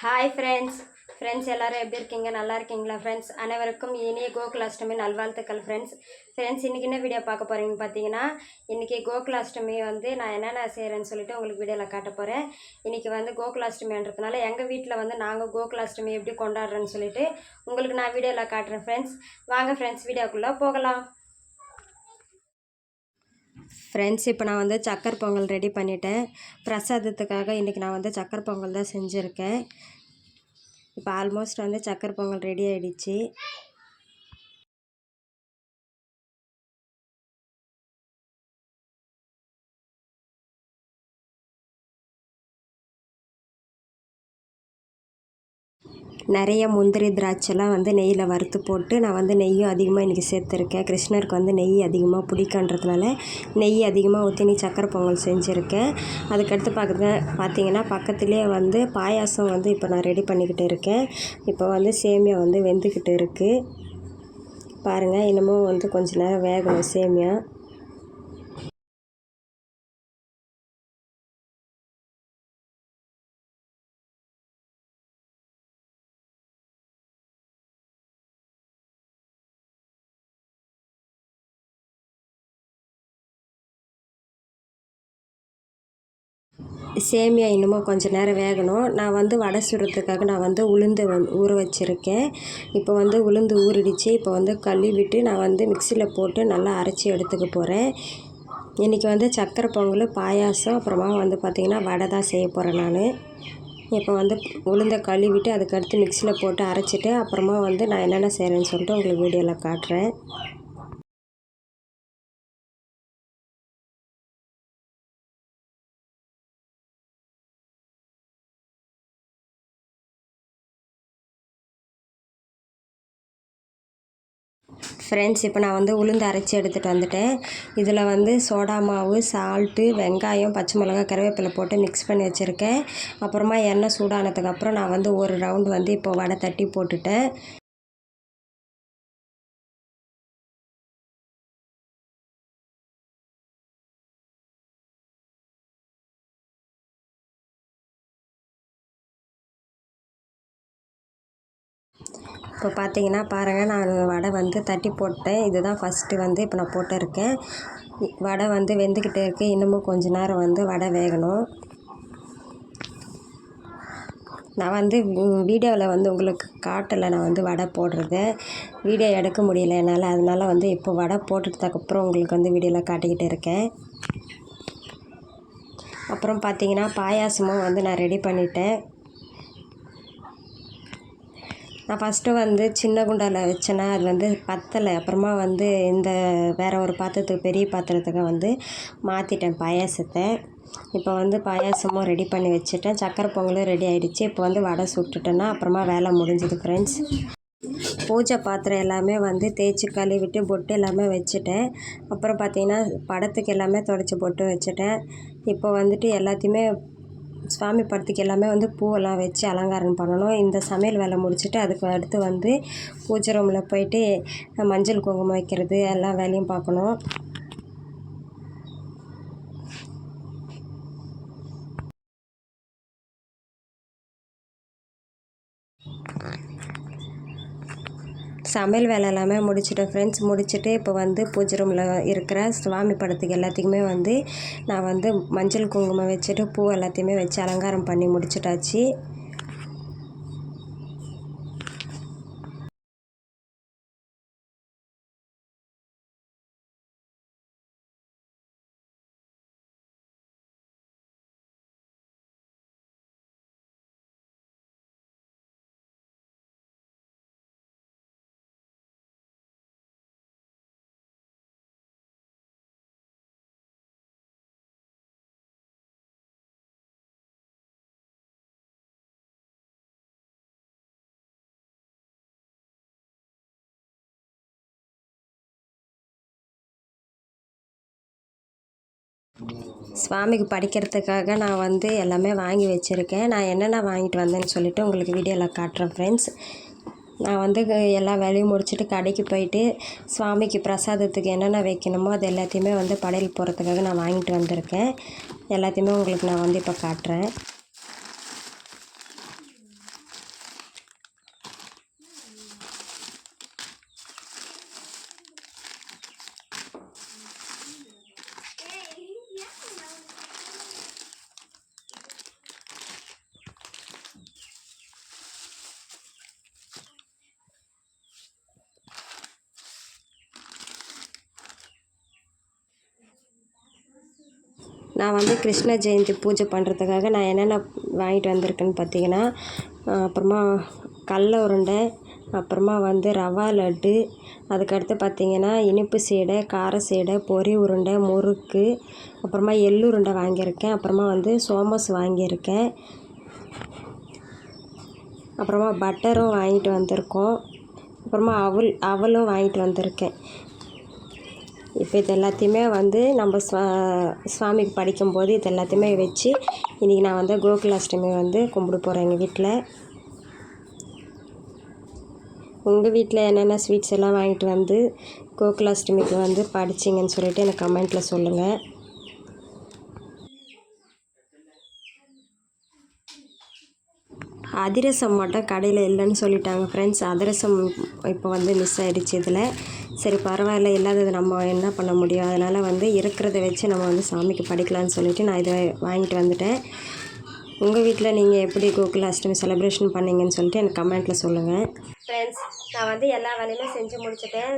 Hi friends எல்லோரும் எப்படி இருக்கீங்க? நல்லா இருக்கீங்களா ஃப்ரெண்ட்ஸ்? அனைவருக்கும் இனிய கோகுலாஷ்டமி நல்வாழ்த்துக்கள் ஃப்ரெண்ட்ஸ் இன்றைக்கி என்ன வீடியோ பார்க்க போகிறீங்கன்னு பார்த்தீங்கன்னா, இன்றைக்கி கோகுலாஷ்டமி நான் என்னென்ன செய்கிறேன்னு சொல்லிட்டு உங்களுக்கு வீடியோவில் காட்ட போகிறேன். இன்றைக்கி கோகுலாஷ்டமின்றதுனால எங்கள் வீட்டில் நாங்கள் கோகுலாஷ்டமி எப்படி கொண்டாடுறேன்னு சொல்லிட்டு உங்களுக்கு நான் வீடியோவில் காட்டுறேன் ஃப்ரெண்ட்ஸ். வாங்க ஃப்ரெண்ட்ஸ், வீடியோக்குள்ளே போகலாம். ஃப்ரெண்ட்ஸ், இப்போ நான் சக்கரை பொங்கல் ரெடி பண்ணிட்டேன். பிரசாதத்துக்காக இன்றைக்கி நான் சக்கரை பொங்கல் தான் செஞ்சுருக்கேன். இப்போ ஆல்மோஸ்ட் சக்கரை பொங்கல் ரெடி ஆகிடுச்சு. நிறைய முந்திரி திராட்சைலாம் நெய்யில் வறுத்து போட்டு நான் நெய்யும் அதிகமாக இன்றைக்கி சேர்த்துருக்கேன். கிருஷ்ணருக்கு நெய் அதிகமாக பிடிக்கன்றதுனால நெய் அதிகமாக ஊற்றி சக்கரை பொங்கல் செஞ்சுருக்கேன். அதுக்கடுத்து பார்த்தீங்கன்னா பக்கத்துலேயே பாயாசம் இப்போ நான் ரெடி பண்ணிக்கிட்டு இருக்கேன். இப்போ சேமியா வெந்துக்கிட்டு இருக்குது பாருங்கள். இன்னமும் கொஞ்சம் நேரம் வேகணும் சேமியா. சேமியா இன்னமும் கொஞ்சம் நேரம் வேகணும். நான் வடை சுடுறதுக்காக நான் உளுந்து ஊற வச்சுருக்கேன். இப்போ உளுந்து ஊறிடுச்சு. இப்போ கழுவிட்டு நான் மிக்சியில் போட்டு நல்லா அரைச்சி எடுத்துக்க போகிறேன். இன்றைக்கி சக்கரை பொங்கல், பாயாசம், அப்புறமா பார்த்திங்கன்னா வடை தான் செய்ய போகிறேன் நான். இப்போ உளுந்தை கழுவிட்டு அதுக்கடுத்து மிக்சியில் போட்டு அரைச்சிட்டு அப்புறமா நான் என்னென்ன செய்கிறேன்னு சொல்லிட்டு உங்களுக்கு வீடியோவில் காட்டுறேன். ஃப்ரெண்ட்ஸ், இப்போ நான் உளுந்து அரைச்சி எடுத்துகிட்டு வந்துட்டேன். இதில் சோடா மாவு, சால்ட்டு, வெங்காயம், பச்சை மிளகாய், கருவேப்பிலை போட்டு மிக்ஸ் பண்ணி வச்சுருக்கேன். அப்புறமா எண்ணெய் சூடானதுக்கப்புறம் நான் ஒரு ரவுண்டு இப்போ வடை தட்டி போட்டுட்டேன். இப்போ பார்த்தீங்கன்னா பாருங்கள், நான் வடை தட்டி போட்டேன். இதுதான் ஃபஸ்ட்டு இப்போ நான் போட்டிருக்கேன். வடை வெந்துக்கிட்டே இருக்குது. இன்னமும் கொஞ்சம் நேரம் வடை வேகணும். நான் வீடியோவில் உங்களுக்கு காட்டலை. நான் வடை போடுறது வீடியோ எடுக்க முடியல என்னால். அதனால் இப்போ வடை போட்டதுக்கப்புறம் உங்களுக்கு வீடியோவில் காட்டிக்கிட்டு இருக்கேன். அப்புறம் பார்த்தீங்கன்னா பாயாசமும் நான் ரெடி பண்ணிட்டேன். நான் ஃபஸ்ட்டு சின்ன குண்டாவில் வச்சேன்னா அது பத்தலை. அப்புறமா இந்த வேறு ஒரு பாத்திரத்துக்கு, பெரிய பாத்திரத்துக்கு மாற்றிட்டேன் பாயாசத்தை. இப்போ பாயாசமும் ரெடி பண்ணி வச்சுட்டேன். சக்கரை பொங்கலும் ரெடி ஆகிடுச்சு. இப்போ வடை சுட்டுட்டேன்னா அப்புறமா வேலை முடிஞ்சுது ஃப்ரெண்ட்ஸ். பூஜை பாத்திரம் எல்லாமே தேய்ச்சி கழுவிட்டு பொட்டு எல்லாமே வச்சுட்டேன். அப்புறம் பார்த்திங்கன்னா படத்துக்கு எல்லாமே துடைச்சி பொட்டு வச்சுட்டேன். இப்போ எல்லாத்தையுமே சுவாமி படத்துக்கு எல்லாமே பூவெல்லாம் வச்சு அலங்காரம் பண்ணணும். இந்த சமையல் வேலை முடிச்சுட்டு அதுக்கு அடுத்து பூஜை ரூமில் போயிட்டு மஞ்சள் குங்குமம் வைக்கிறது எல்லா வேலையும் பார்க்கணும். சமையல் வேலை எல்லாமே முடிச்சுட்டேன் ஃப்ரெண்ட்ஸ். முடிச்சுட்டு இப்போ பூஜை ரூமில் இருக்கிற சுவாமி படத்துக்கு எல்லாத்துக்குமே நான் மஞ்சள் குங்குமம் வச்சுட்டு பூ எல்லாத்தையுமே வச்சு அலங்காரம் பண்ணி முடிச்சுட்டாச்சு. சுவாமிக்கு படிக்கிறதுக்காக நான் எல்லாமே வாங்கி வச்சுருக்கேன். நான் என்னென்ன வாங்கிட்டு வந்தேன்னு சொல்லிவிட்டு உங்களுக்கு வீடியோவில் காட்டுறேன் ஃப்ரெண்ட்ஸ். நான் எல்லா வேலையும் முடிச்சுட்டு கடைக்கு போயிட்டு சுவாமிக்கு பிரசாதத்துக்கு என்னென்ன வைக்கணுமோ அது எல்லாத்தையுமே படையல் போடுறதுக்காக நான் வாங்கிட்டு வந்திருக்கேன். எல்லாத்தையுமே உங்களுக்கு நான் இப்போ காட்டுறேன். நான் வந்து கிருஷ்ண ஜெயந்தி பூஜை பண்ணுறதுக்காக நான் என்னென்ன வாங்கிட்டு வந்திருக்கேன்னு பார்த்தீங்கன்னா, அப்புறமா கடல உருண்டை, அப்புறமா வந்து ரவா லட்டு, அதுக்கடுத்து பார்த்திங்கன்னா இனிப்பு சீடை, கார சீடை, பொரி உருண்டை, முறுக்கு, அப்புறமா எள்ளுருண்டை வாங்கியிருக்கேன், அப்புறமா வந்து சோமஸ் வாங்கியிருக்கேன், அப்புறமா பட்டரும் வாங்கிட்டு வந்திருக்கோம், அப்புறமா அவலும் வாங்கிட்டு வந்திருக்கேன். இப்போ இது எல்லாத்தையுமே வந்து நம்ம சுவாமிக்கு படிக்கும்போது இது எல்லாத்தையுமே வச்சு இன்றைக்கி நான் வந்து கோகுலாஷ்டமி வந்து கும்பிட போகிறேன் எங்கள் வீட்டில். உங்கள் வீட்டில் என்னென்ன ஸ்வீட்ஸ் எல்லாம் வாங்கிட்டு வந்து கோகுலாஷ்டமிக்கு வந்து படிச்சிங்கன்னு சொல்லிட்டு எனக்கு கமெண்ட்டில் சொல்லுங்கள். அதிரசம் மட்டும் கடையில் இல்லைன்னு சொல்லிட்டாங்க ஃப்ரெண்ட்ஸ். அதிரசம் இப்போ வந்து மிஸ் ஆகிடுச்சு இதில். சரி பரவாயில்ல, இல்லாதது நம்ம என்ன பண்ண முடியும், அதனால் வந்து இருக்கிறத வச்சு நம்ம வந்து சாமிக்கு படிக்கலான்னு சொல்லிவிட்டு நான் இதை வாங்கிட்டு வந்துட்டேன். உங்கள் வீட்டில் நீங்கள் எப்படி கோகுலாஷ்டமி செலிப்ரேஷன் பண்ணிங்கன்னு சொல்லிட்டு எனக்கு கமெண்ட்டில் சொல்லுங்கள் ஃப்ரெண்ட்ஸ். நான் வந்து எல்லா வேலையுமே செஞ்சு முடிச்சிட்டேன்.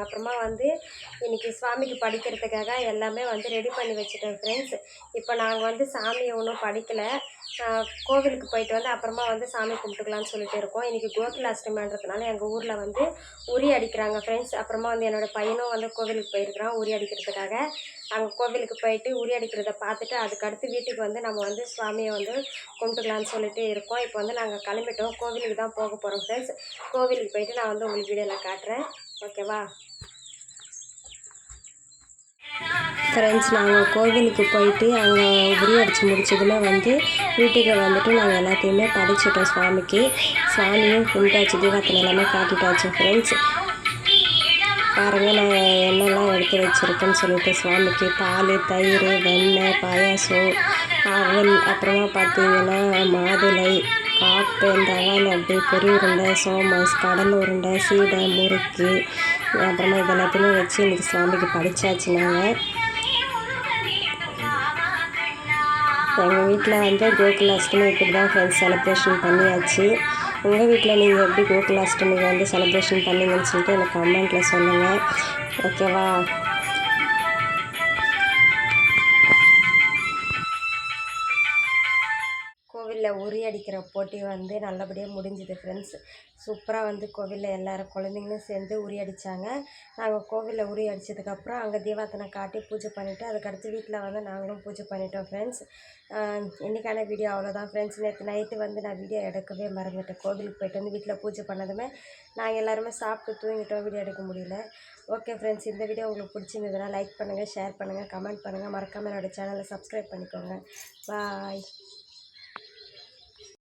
அப்புறமா வந்து இன்றைக்கி சுவாமிக்கு படிக்கிறதுக்காக எல்லாமே வந்து ரெடி பண்ணி வச்சுட்டேன் ஃப்ரெண்ட்ஸ். இப்போ நாங்கள் வந்து சாமியை ஒன்றும் படிக்கலை, கோவிலுக்கு போயிட்டு வந்து அப்புறமா வந்து சாமி கும்பிட்டுக்கலான்னு சொல்லிட்டு இருக்கோம். இன்றைக்கி கோகுலாஷ்டமின்றதுனால எங்கள் ஊரில் வந்து உரி அடிக்கிறாங்க ஃப்ரெண்ட்ஸ். அப்புறமா வந்து என்னோடய பையனும் வந்து கோவிலுக்கு போயிருக்கிறான் உரி அடிக்கிறதுக்காக. அங்கே கோவிலுக்கு போயிட்டு உரி அடிக்கிறத பார்த்துட்டு அதுக்கடுத்து வீட்டுக்கு வந்து நம்ம வந்து சுவாமியை வந்து கும்பிட்டுக்கலான்னு சொல்லிட்டு இருக்கோம். இப்போ வந்து நாங்கள் கிளம்பிட்டோம், கோவிலுக்கு தான் போக போகிறோம் ஃப்ரெண்ட்ஸ். கோவிலுக்கு போயிட்டு நான் வந்து உங்களுக்கு வீடியோவில் காட்டுறேன், ஓகேவா ஃப்ரெண்ட்ஸ். நாங்கள் கோவிலுக்கு போயிட்டு அங்கே உரி அடித்து முடிச்சதுமே வந்து வீட்டுக்கு வந்துட்டு நாங்கள் எல்லாத்தையுமே படிச்சிட்டோம் சுவாமிக்கு. சாமியும் கும்பிட்டாச்சு, தீபார்த்தனை எல்லாமே காட்டிட்டாச்சு ஃப்ரெண்ட்ஸ். பாருங்கள் நான் என்னெல்லாம் எடுத்து வச்சுருக்கேன்னு சொல்லிட்டு சுவாமிக்கு பால், தயிர், வெண்ணெய், பாயாசம், அவல், அப்புறமா பார்த்திங்கன்னா மாதுளை, காப்பன், ரவா லட்டு, பொரி உருண்டை, சோமஸ், கடலை உருண்டை, சீடை, முறுக்கு, அப்புறமா இது எல்லாத்தையுமே வச்சு இன்றைக்கி சுவாமிக்கு படித்தாச்சு. எங்கள் வீட்டில் வந்து கோகுலாஷ்டமி இப்படி தான் ஃப்ரெண்ட்ஸ் செலிப்ரேஷன் பண்ணியாச்சு. உங்கள் வீட்டில் நீங்கள் எப்படி கோகுலாஷ்டமி வந்து செலிப்ரேஷன் பண்ணிங்கன்னு சொல்லிட்டு எனக்கு கமெண்ட்டில் சொல்லுங்கள், ஓகேவா. கோவிலில் உரி அடிக்கிற போட்டி வந்து நல்லபடியாக முடிஞ்சுது ஃப்ரெண்ட்ஸ். சூப்பராக வந்து கோவிலில் எல்லோரும் குழந்தைங்களும் சேர்ந்து உரி அடித்தாங்க. நாங்கள் கோவிலில் உரி அடித்ததுக்கப்புறம் அங்கே தீபார்த்தனை காட்டி பூஜை பண்ணிவிட்டு அதுக்கடுத்து வீட்டில் வந்து நாங்களும் பூஜை பண்ணிட்டோம் ஃப்ரெண்ட்ஸ். இன்றைக்கான வீடியோ அவ்வளோதான் ஃப்ரெண்ட்ஸ். நேற்று நைட்டு வந்து நான் வீடியோ எடுக்கவே மறந்துட்டேன். கோவிலுக்கு போய்ட்டு வந்து வீட்டில் பூஜை பண்ணதுமே நாங்கள் எல்லாருமே சாப்பிட்டு தூங்கிட்டோம், வீடியோ எடுக்க முடியல. ஓகே ஃப்ரெண்ட்ஸ், இந்த வீடியோ உங்களுக்கு பிடிச்சிருந்ததுன்னா லைக் பண்ணுங்கள், ஷேர் பண்ணுங்கள், கமெண்ட் பண்ணுங்கள், மறக்காமல் என்னோடய சேனலை சப்ஸ்கிரைப் பண்ணிக்கோங்க. பாய்.